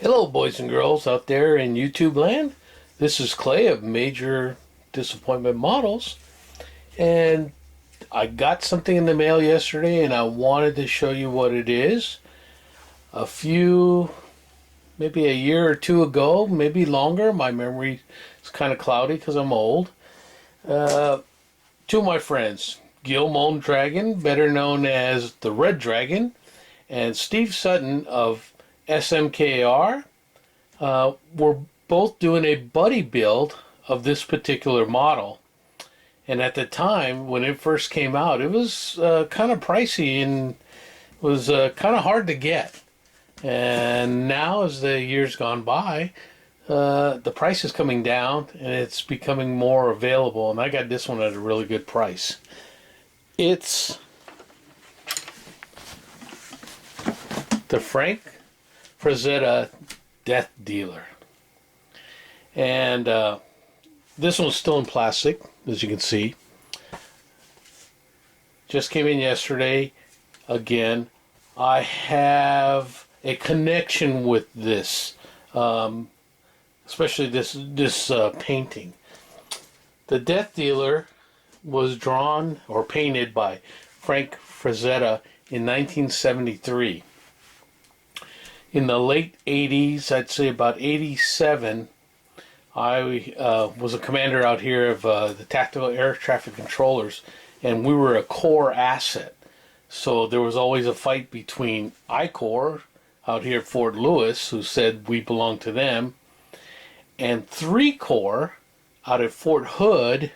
Hello, boys and girls out there in YouTube land. This is Clay of Major Disappointment Models, and I got something in the mail yesterday, and I wanted to show you what it is. Maybe a year or two ago, maybe longer. My memory is kind of cloudy because I'm old. Two of my friends, Gil Dragon, better known as the Red Dragon, and Steve Sutton of SMKR, we're both doing a buddy build of this particular model. And at the time when it first came out, it was kind of pricey and was kind of hard to get. And now, as the years gone by, the price is coming down and it's becoming more available. And I got this one at a really good price. It's the Frank Frazetta Death Dealer. And this one's still in plastic, as you can see. Just came in yesterday. Again, I have a connection with this, especially this painting. The Death Dealer was drawn or painted by Frank Frazetta in 1973. In the late 80s, I'd say about 87, I was a commander out here of the Tactical Air Traffic Controllers, and we were a Corps asset. So there was always a fight between I Corps out here at Fort Lewis, who said we belonged to them, and 3 Corps out at Fort Hood,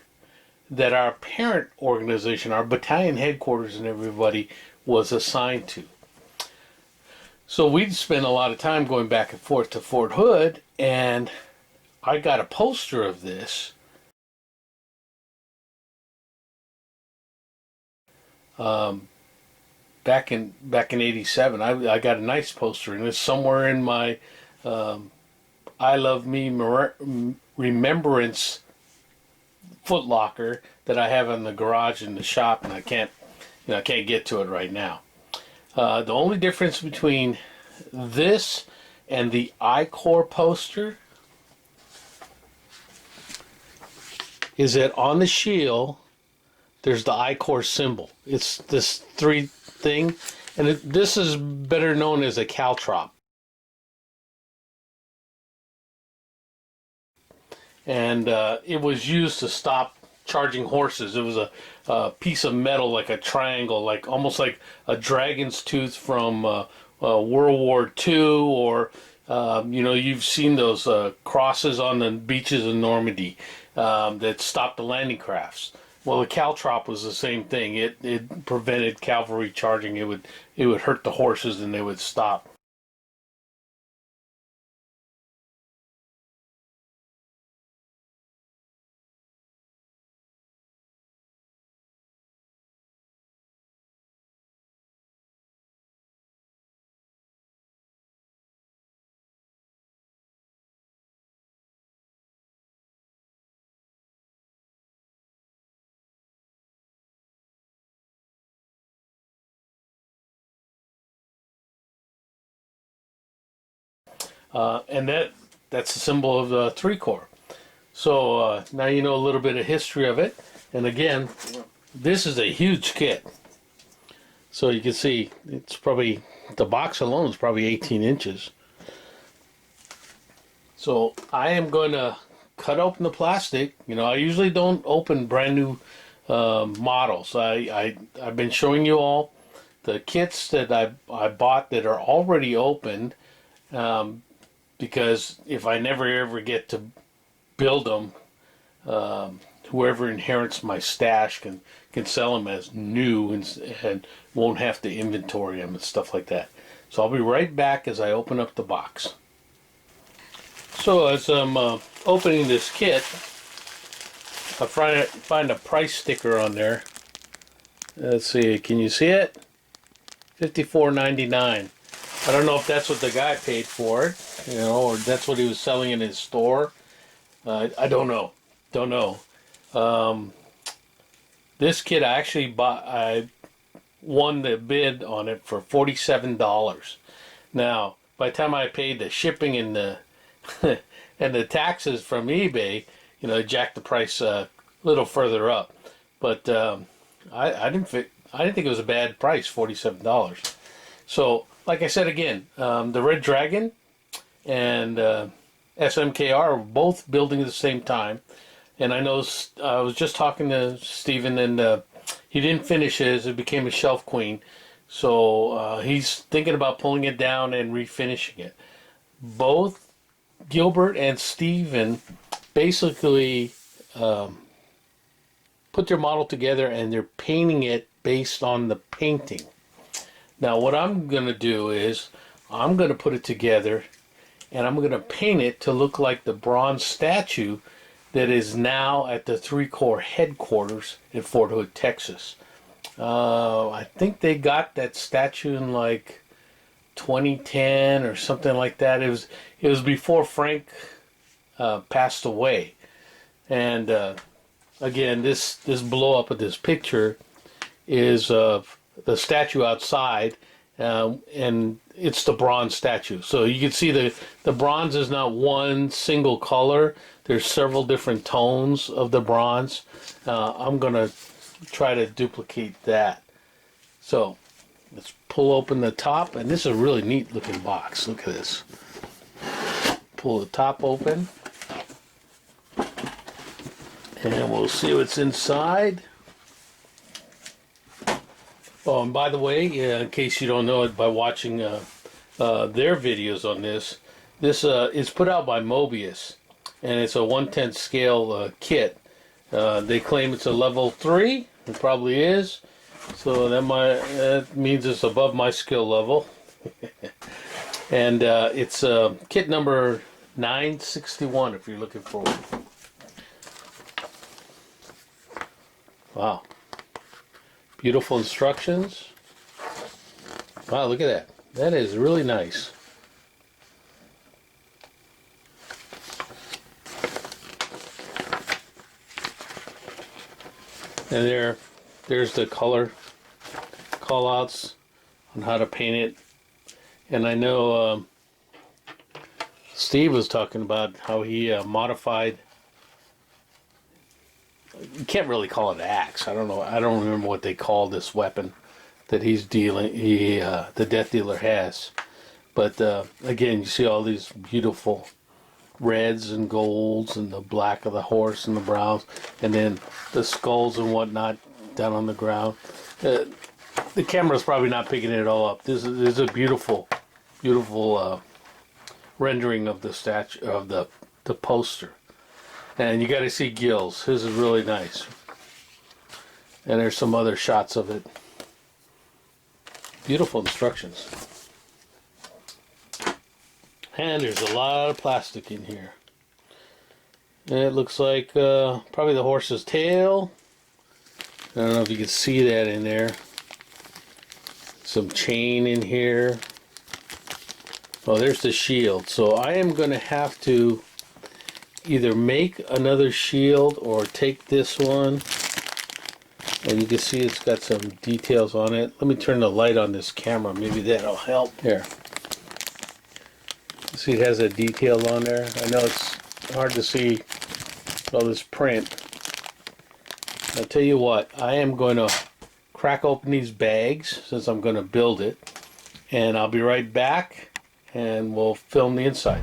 that our parent organization, our battalion headquarters and everybody was assigned to. So we'd spend a lot of time going back and forth to Fort Hood, and I got a poster of this back in '87. I got a nice poster, and it's somewhere in my I Love Me Remembrance footlocker that I have in the garage in the shop, and I can't get to it right now. The only difference between this and the I-Corps poster is that on the shield there's the I-Corps symbol. It's this 3 thing, and this is better known as a Caltrop. And it was used to stop charging horses. It was a piece of metal, like a triangle, like almost like a dragon's tooth from World War II, or you've seen those crosses on the beaches of Normandy that stopped the landing crafts. Well, the Caltrop was the same thing. It prevented cavalry charging. It would hurt the horses and they would stop. And that's the symbol of the 3 Corps. So now you know a little bit of history of it. And again, this is a huge kit. So you can see it's probably, the box alone is probably 18 inches. So I am going to cut open the plastic. I usually don't open brand new models. I've been showing you all the kits that I bought that are already opened, because if I never ever get to build them, whoever inherits my stash can sell them as new and won't have to inventory them and stuff like that. So I'll be right back as I open up the box. So as I'm opening this kit, I find a price sticker on there. Let's see, can you see it? $54.99. I don't know if that's what the guy paid for it, or that's what he was selling in his store. I don't know. This kit I actually bought. I won the bid on it for $47. Now, by the time I paid the shipping and the and the taxes from eBay, you know, it jacked the price a little further up. But I didn't think it was a bad price, $47. So, like I said again, the Red Dragon and SMKR are both building at the same time. And I know I was just talking to Steven, and he didn't finish his. It became a shelf queen. So he's thinking about pulling it down and refinishing it. Both Gilbert and Steven basically put their model together, and they're painting it based on the painting. Now what I'm going to do is I'm going to put it together, and I'm going to paint it to look like the bronze statue that is now at the 3 Corps headquarters in Fort Hood, Texas. I think they got that statue in like 2010 or something like that. It was before Frank passed away. And again, this blow up of this picture is of the statue outside, and it's the bronze statue. So you can see the bronze is not one single color. There's several different tones of the bronze. I'm going to try to duplicate that. So let's pull open the top, and this is a really neat looking box. Look at this. Pull the top open, and we'll see what's inside. Oh, and by the way, in case you don't know it by watching their videos on this is put out by Mobius, and it's a 1/10 scale kit. They claim it's a level 3. It probably is. So that means it's above my skill level. And it's kit number 961 if you're looking for one. Wow. Beautiful instructions. Wow, look at that. That is really nice. And there's the color call-outs on how to paint it. And I know Steve was talking about how he modified. You can't really call it an axe. I don't know. I don't remember what they call this weapon that he's dealing. The Death Dealer has. But again, you see all these beautiful reds and golds and the black of the horse and the browns, and then the skulls and whatnot down on the ground. The camera's probably not picking it all up. This is a beautiful, beautiful rendering of the statue, of the poster. And you got to see Gil's. His is really nice. And there's some other shots of it. Beautiful instructions. And there's a lot of plastic in here. And it looks like probably the horse's tail. I don't know if you can see that in there. Some chain in here. Oh, there's the shield. So I am going to have to either make another shield or take this one. And you can see it's got some details on it. Let me turn the light on this camera. Maybe that'll help. There. See, it has a detail on there. I know it's hard to see all this print. I'll tell you what, I am going to crack open these bags since I'm going to build it. And I'll be right back and we'll film the inside.